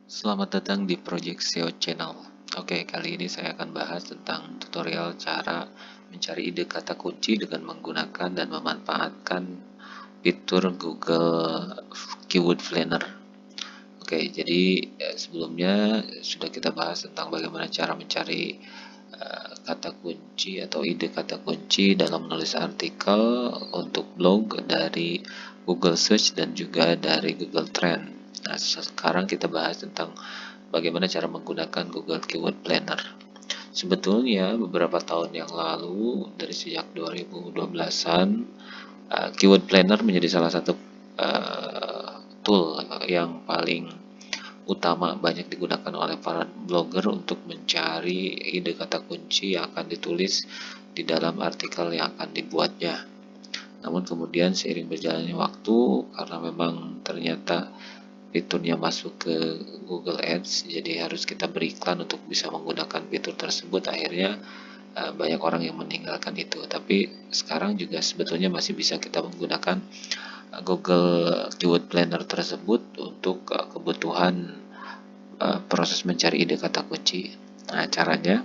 Selamat datang di Project SEO Channel. Oke, kali ini saya akan bahas tentang tutorial cara mencari ide kata kunci dengan menggunakan dan memanfaatkan fitur Google Keyword Planner. Oke, jadi sebelumnya sudah kita bahas tentang bagaimana cara mencari kata kunci atau ide kata kunci dalam menulis artikel untuk blog dari Google Search dan juga dari Google Trend. Nah, sekarang kita bahas tentang bagaimana cara menggunakan Google Keyword Planner. Sebetulnya beberapa tahun yang lalu, dari sejak 2012-an, Keyword Planner menjadi salah satu tool yang paling utama banyak digunakan oleh para blogger untuk mencari ide kata kunci yang akan ditulis di dalam artikel yang akan dibuatnya. Namun kemudian seiring berjalannya waktu, karena memang ternyata fiturnya masuk ke Google Ads, jadi harus kita beriklan untuk bisa menggunakan fitur tersebut. Akhirnya banyak orang yang meninggalkan itu. Tapi sekarang juga sebetulnya masih bisa kita menggunakan Google Keyword Planner tersebut untuk kebutuhan proses mencari ide kata kunci. Nah, caranya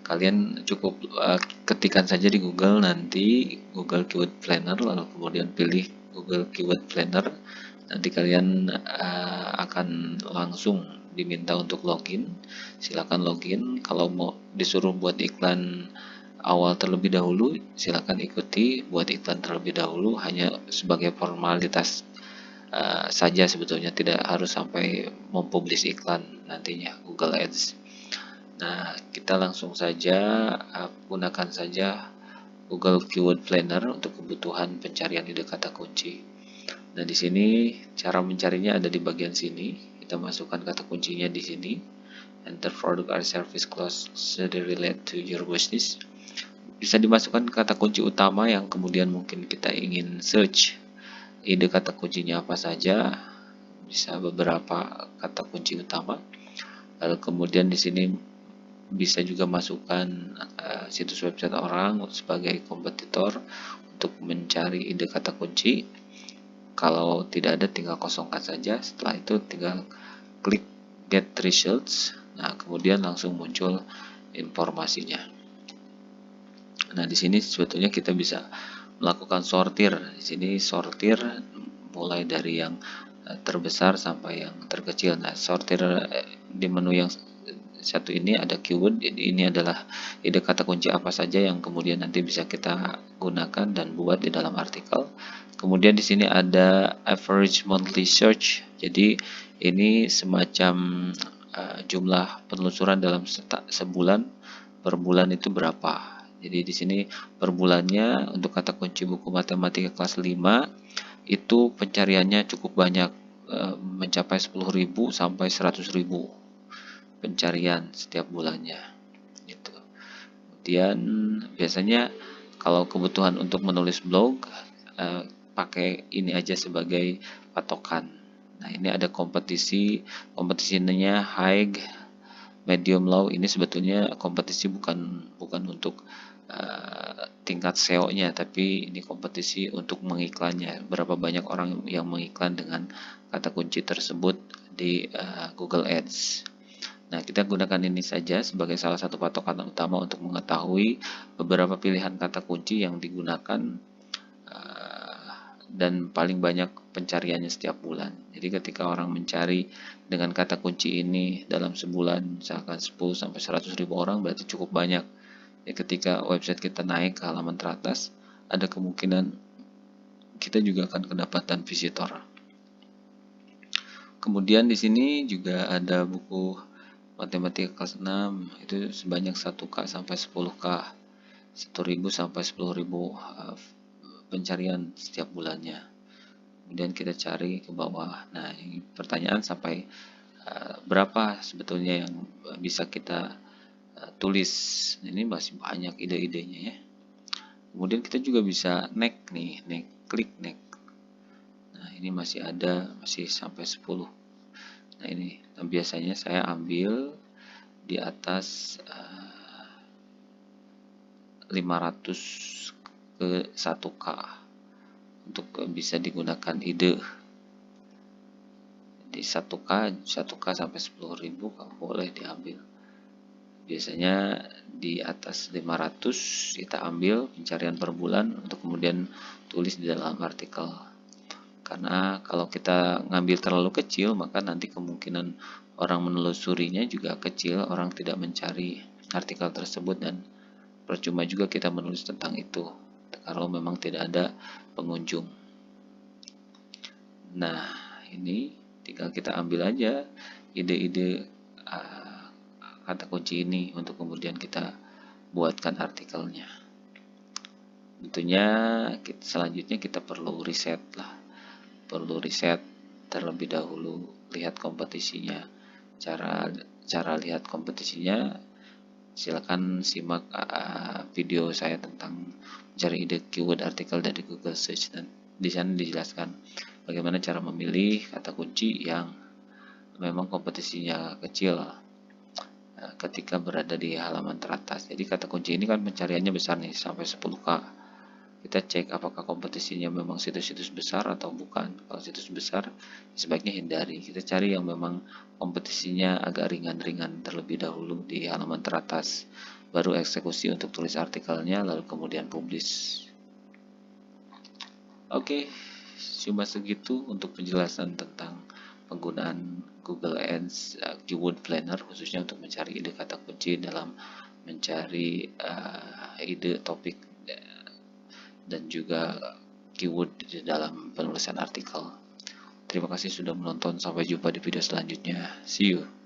kalian cukup ketikkan saja di Google nanti Google Keyword Planner, lalu kemudian pilih Google Keyword Planner. Nanti kalian akan langsung diminta untuk login. Silakan login. Kalau mau disuruh buat iklan awal terlebih dahulu, silakan ikuti buat iklan terlebih dahulu, hanya sebagai formalitas saja, sebetulnya tidak harus sampai mempublish iklan nantinya Google Ads. Nah, kita langsung saja gunakan saja Google Keyword Planner untuk kebutuhan pencarian ide kata kunci. Nah, di sini cara mencarinya ada di bagian sini. Kita masukkan kata kuncinya di sini. Enter product or service closely relate to your business. Bisa dimasukkan kata kunci utama yang kemudian mungkin kita ingin search. Ide kata kuncinya apa saja? Bisa beberapa kata kunci utama. Lalu kemudian di sini bisa juga masukkan situs website orang sebagai kompetitor untuk mencari ide kata kunci. Kalau tidak ada, tinggal kosongkan saja. Setelah itu tinggal klik get results. Nah, kemudian langsung muncul informasinya. Nah, di sini sebetulnya kita bisa melakukan sortir. Di sini sortir mulai dari yang terbesar sampai yang terkecil. Nah, sortir di menu yang satu ini ada keyword. Ini adalah ide kata kunci apa saja yang kemudian nanti bisa kita gunakan dan buat di dalam artikel. Kemudian di sini ada average monthly search. Jadi ini semacam jumlah penelusuran dalam sebulan, per bulan itu berapa. Jadi di sini per bulannya untuk kata kunci buku matematika kelas 5 itu pencariannya cukup banyak, mencapai 10.000 sampai 100.000 pencarian setiap bulannya gitu. Kemudian biasanya kalau kebutuhan untuk menulis blog, pakai ini aja sebagai patokan. Nah, ini ada kompetisinya high, medium, low. Ini sebetulnya kompetisi bukan untuk tingkat SEO-nya, tapi ini kompetisi untuk mengiklannya. Berapa banyak orang yang mengiklan dengan kata kunci tersebut di Google Ads. Nah, kita gunakan ini saja sebagai salah satu patokan utama untuk mengetahui beberapa pilihan kata kunci yang digunakan dan paling banyak pencariannya setiap bulan. Jadi ketika orang mencari dengan kata kunci ini dalam sebulan misalkan 10 sampai 100.000 orang, berarti cukup banyak. Ya, ketika website kita naik ke halaman teratas, ada kemungkinan kita juga akan kedapatan visitor. Kemudian di sini juga ada buku matematika kelas 6, itu sebanyak 1K sampai 10K, 1.000 sampai 10.000 pencarian setiap bulannya. Kemudian kita cari ke bawah. Nah, ini pertanyaan sampai berapa sebetulnya yang bisa kita tulis. Ini masih banyak ide-idenya ya. Kemudian kita juga bisa next nih, klik next. Nah, ini masih ada, masih sampai 10. Nah, ini biasanya saya ambil di atas 500 ke 1K untuk bisa digunakan ide. di 1K sampai 10.000 boleh diambil. Biasanya di atas 500 kita ambil pencarian per bulan untuk kemudian tulis di dalam artikel. Karena kalau kita ngambil terlalu kecil, maka nanti kemungkinan orang menelusurinya juga kecil, orang tidak mencari artikel tersebut, dan percuma juga kita menulis tentang itu kalau memang tidak ada pengunjung. Nah, ini tinggal kita ambil aja ide-ide kata kunci ini untuk kemudian kita buatkan artikelnya. Tentunya selanjutnya kita perlu riset lah, perlu riset terlebih dahulu, lihat kompetisinya. Cara lihat kompetisinya, silakan simak video saya tentang mencari ide keyword artikel dari Google Search, dan di sana dijelaskan bagaimana cara memilih kata kunci yang memang kompetisinya kecil ketika berada di halaman teratas. Jadi kata kunci ini kan pencariannya besar nih, sampai 10K. Kita cek apakah kompetisinya memang situs-situs besar atau bukan. Kalau situs besar, sebaiknya hindari. Kita cari yang memang kompetisinya agak ringan-ringan terlebih dahulu di halaman teratas. Baru eksekusi untuk tulis artikelnya, lalu kemudian publish. Oke, cuma segitu untuk penjelasan tentang penggunaan Google Ads Keyword Planner, khususnya untuk mencari ide kata kunci dalam mencari ide topik dan juga keyword di dalam penulisan artikel. Terima kasih sudah menonton, sampai jumpa di video selanjutnya. See you.